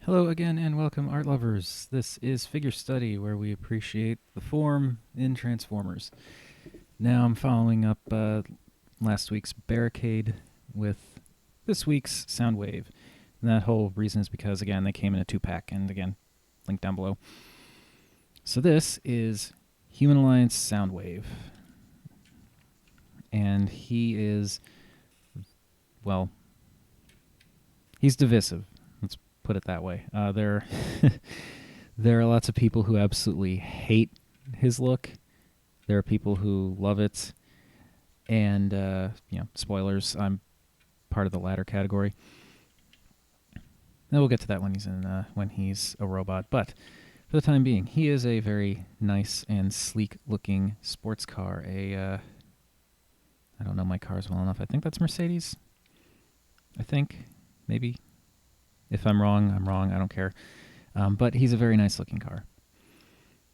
Hello again and welcome, art lovers. This is Figure Study, where we appreciate the form in Transformers. Now I'm following up last week's Barricade with this week's Soundwave. And that whole reason is because, again, they came in a two-pack, and again, link down below. So this is Human Alliance Soundwave. And he is, well, he's divisive. Put it that way. There are lots of people who absolutely hate his look. There are people who love it, and spoilers. I'm part of the latter category. And we'll get to that when he's a robot. But for the time being, he is a very nice and sleek-looking sports car. I don't know my cars well enough. I think that's Mercedes. I think, maybe. If I'm wrong, I'm wrong. I don't care. But he's a very nice looking car.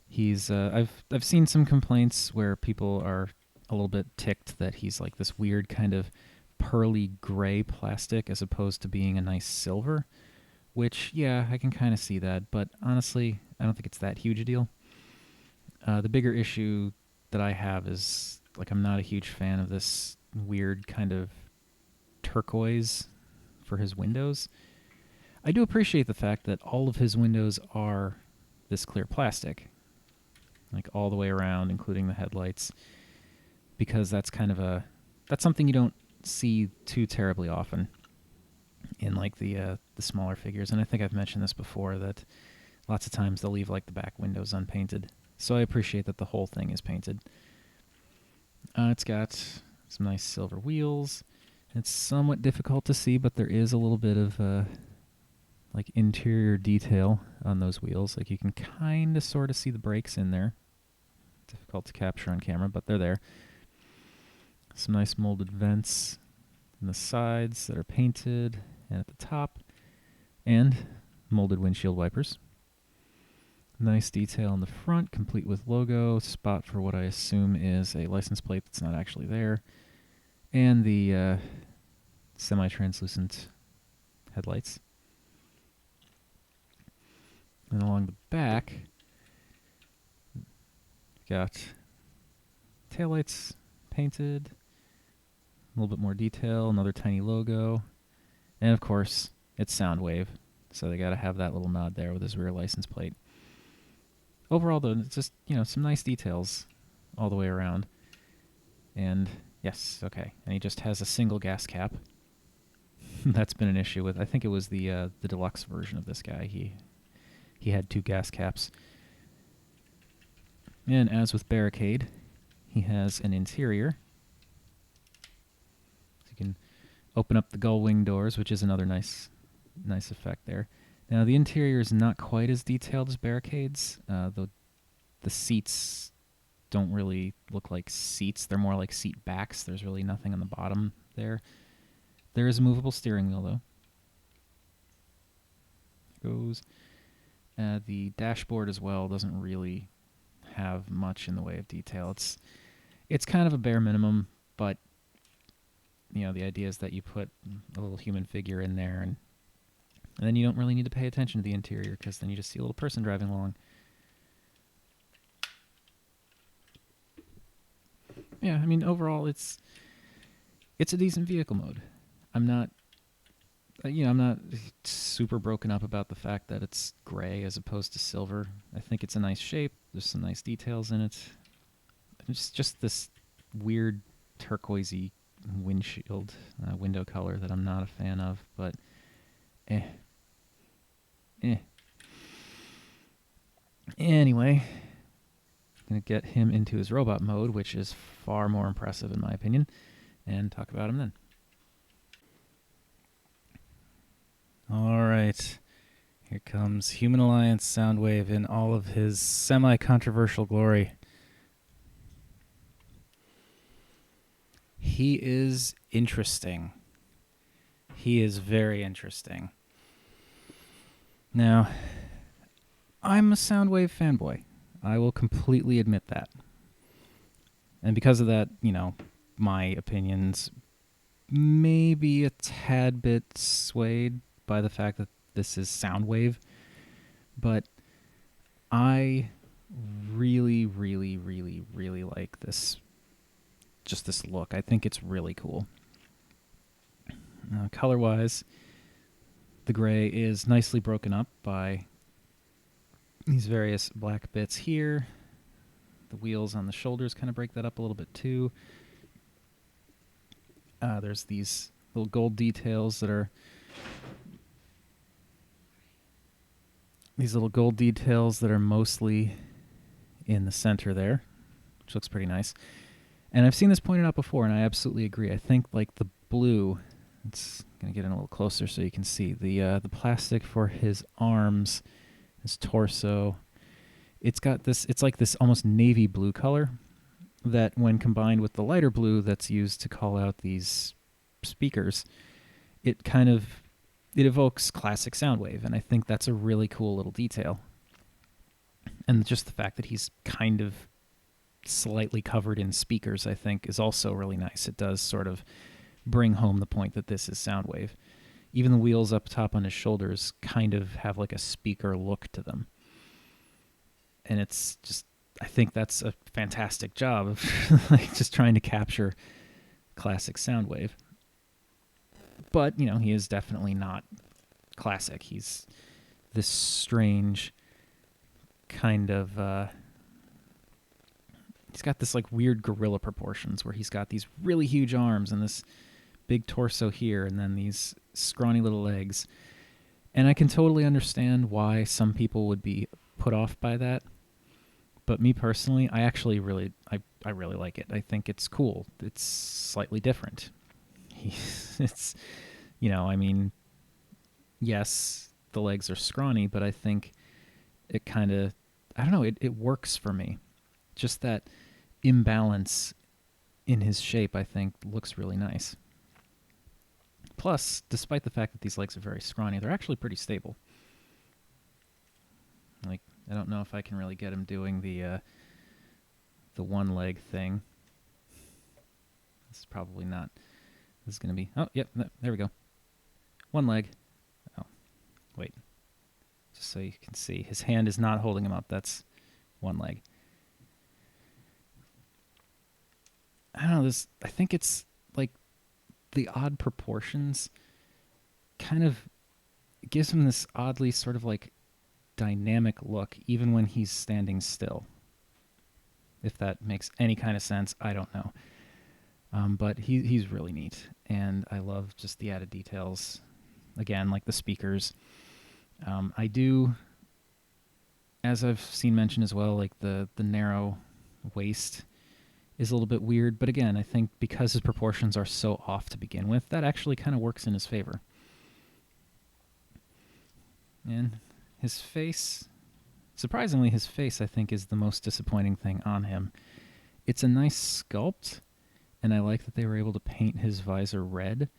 He's I've seen some complaints where people are a little bit ticked that he's like this weird kind of pearly gray plastic as opposed to being a nice silver, which, yeah, I can kind of see that. But honestly, I don't think it's that huge a deal. The bigger issue that I have is, like, I'm not a huge fan of this weird kind of turquoise for his windows. I do appreciate the fact that all of his windows are this clear plastic, like all the way around, including the headlights, because that's something you don't see too terribly often in like the smaller figures. And I think I've mentioned this before, that lots of times they'll leave like the back windows unpainted. So I appreciate that the whole thing is painted. It's got some nice silver wheels. It's somewhat difficult to see, but there is a little bit of like interior detail on those wheels. Like you can kind of sort of see the brakes in there. Difficult to capture on camera, but they're there. Some nice molded vents in the sides that are painted, and at the top, and molded windshield wipers. Nice detail in the front, complete with logo, spot for what I assume is a license plate that's not actually there, and the semi-translucent headlights. And along the back, we've got taillights painted, a little bit more detail, another tiny logo, and of course, it's Soundwave, so they got to have that little nod there with his rear license plate. Overall, though, it's just, some nice details all the way around. And yes, okay, and he just has a single gas cap. That's been an issue with, I think it was the deluxe version of this guy. He had two gas caps. And as with Barricade, he has an interior. So you can open up the gull wing doors, which is another nice effect there. Now, the interior is not quite as detailed as Barricade's. The seats don't really look like seats. They're more like seat backs. There's really nothing on the bottom there. There is a movable steering wheel, though. There goes. The dashboard as well doesn't really have much in the way of detail. It's kind of a bare minimum, but the idea is that you put a little human figure in there, and then you don't really need to pay attention to the interior, because then you just see a little person driving along. Yeah, I mean, overall, it's a decent vehicle mode. I'm not super broken up about the fact that it's gray as opposed to silver. I think it's a nice shape. There's some nice details in it. It's just this weird turquoisey windshield window color that I'm not a fan of, but Anyway, I'm going to get him into his robot mode, which is far more impressive in my opinion, and talk about him then. All right. Here comes Human Alliance Soundwave in all of his semi-controversial glory. He is interesting. He is very interesting. Now, I'm a Soundwave fanboy. I will completely admit that. And because of that, my opinions may be a tad bit swayed by the fact that this is Soundwave, but I really, really, really, really like this. Just this look. I think it's really cool. Color-wise, the gray is nicely broken up by these various black bits here. The wheels on the shoulders kind of break that up a little bit too. There's these little gold details that are mostly in the center there, which looks pretty nice. And I've seen this pointed out before, and I absolutely agree. I think like the blue, it's going to get in a little closer so you can see the plastic for his arms, his torso. It's got this. It's like this almost navy blue color that, when combined with the lighter blue that's used to call out these speakers, it evokes classic Soundwave, and I think that's a really cool little detail. And just the fact that he's kind of slightly covered in speakers, I think, is also really nice. It does sort of bring home the point that this is Soundwave. Even the wheels up top on his shoulders kind of have like a speaker look to them. And it's just, I think that's a fantastic job of like just trying to capture classic Soundwave. But, he is definitely not classic. He's this strange kind of, he's got this like weird gorilla proportions where he's got these really huge arms and this big torso here and then these scrawny little legs. And I can totally understand why some people would be put off by that. But me personally, I actually really like it. I think it's cool. It's slightly different. It's, yes, the legs are scrawny, but I think it kind of, I don't know, it works for me. Just that imbalance in his shape, I think, looks really nice. Plus, despite the fact that these legs are very scrawny, they're actually pretty stable. Like, I don't know if I can really get him doing the one leg thing. This is probably not. This is going to be... Oh, yep, there we go. One leg. Oh, wait. Just so you can see. His hand is not holding him up. That's one leg. I don't know, I think it's like the odd proportions kind of gives him this oddly sort of like dynamic look even when he's standing still. If that makes any kind of sense, I don't know. But he's really neat, and I love just the added details. Again, like the speakers. I do, as I've seen mentioned as well, like the narrow waist is a little bit weird, but again, I think because his proportions are so off to begin with, that actually kind of works in his favor. And his face, surprisingly, his face, I think, is the most disappointing thing on him. It's a nice sculpt, and I like that they were able to paint his visor red,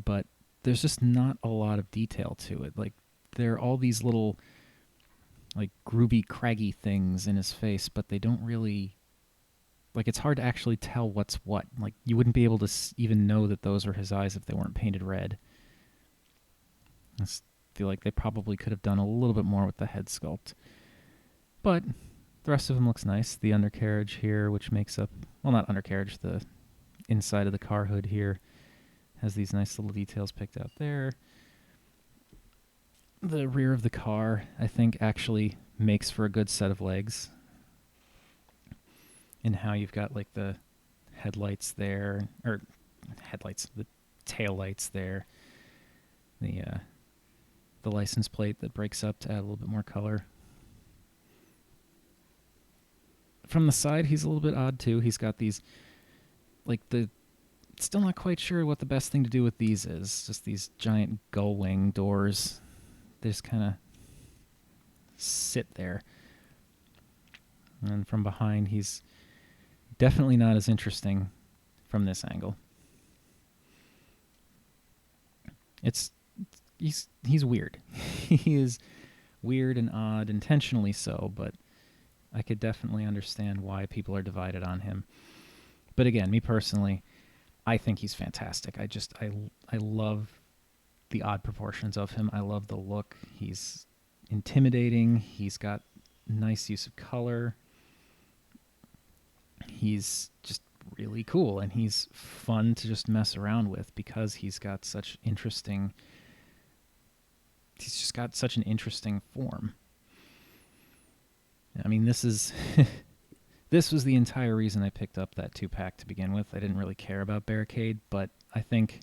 but there's just not a lot of detail to it. Like, there are all these little, like, groovy, craggy things in his face, but they don't really... Like, it's hard to actually tell what's what. Like, you wouldn't be able to even know that those are his eyes if they weren't painted red. I feel like they probably could have done a little bit more with the head sculpt. But the rest of him looks nice. The undercarriage here, which makes up... Well, not undercarriage, the inside of the car hood here has these nice little details picked out there. The rear of the car, I think, actually makes for a good set of legs. And how you've got like the headlights there, or the tail lights there, the license plate that breaks up to add a little bit more color. From the side, he's a little bit odd too. He's got these, still not quite sure what the best thing to do with these is. Just these giant gull wing doors. They just kind of sit there. And from behind, he's definitely not as interesting from this angle. He's weird. He is weird and odd, intentionally so, but I could definitely understand why people are divided on him. But again, me personally, I think he's fantastic. I love the odd proportions of him. I love the look. He's intimidating. He's got nice use of color. He's just really cool, and he's fun to just mess around with because he's got such interesting... He's just got such an interesting form. I mean, this is... This was the entire reason I picked up that 2-pack to begin with. I didn't really care about Barricade, but I think,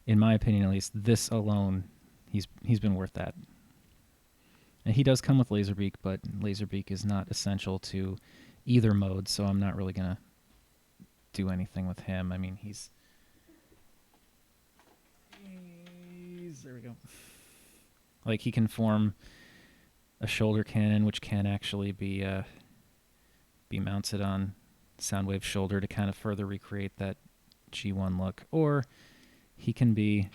in my opinion at least, this alone, he's been worth that. And he does come with Laserbeak, but Laserbeak is not essential to either mode, so I'm not really going to do anything with him. I mean, he's... There we go. Like, he can form a shoulder cannon, which can actually be mounted on Soundwave's shoulder to kind of further recreate that G1 look. Or he can be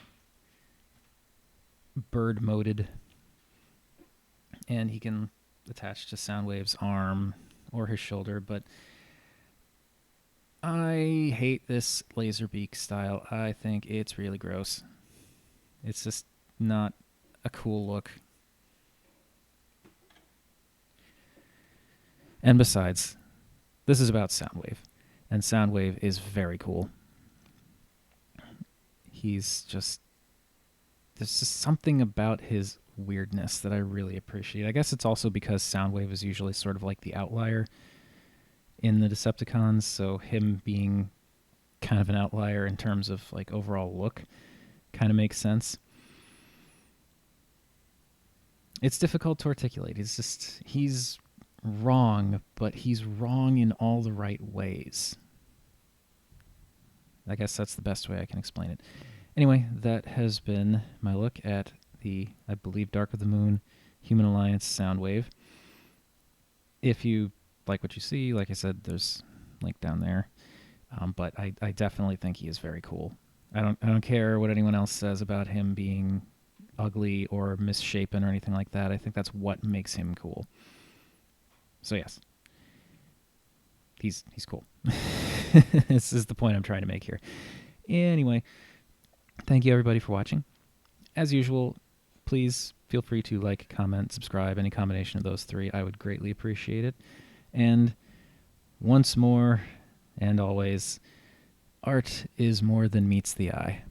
bird-moded, and he can attach to Soundwave's arm or his shoulder, but I hate this Laserbeak style. I think it's really gross. It's just not a cool look. And besides, this is about Soundwave, and Soundwave is very cool. He's just... There's just something about his weirdness that I really appreciate. I guess it's also because Soundwave is usually sort of like the outlier in the Decepticons, so him being kind of an outlier in terms of like overall look kind of makes sense. It's difficult to articulate. He's wrong, but he's wrong in all the right ways. I guess that's the best way I can explain it. Anyway, that has been my look at the, I believe, Dark of the Moon Human Alliance Soundwave. If you like what you see, like I said, there's a link down there. But I definitely think he is very cool. I don't care what anyone else says about him being ugly or misshapen or anything like that. I think that's what makes him cool. So yes, he's cool. This is the point I'm trying to make here. Anyway, thank you everybody for watching. As usual, please feel free to like, comment, subscribe, any combination of those three. I would greatly appreciate it. And once more, and always, art is more than meets the eye.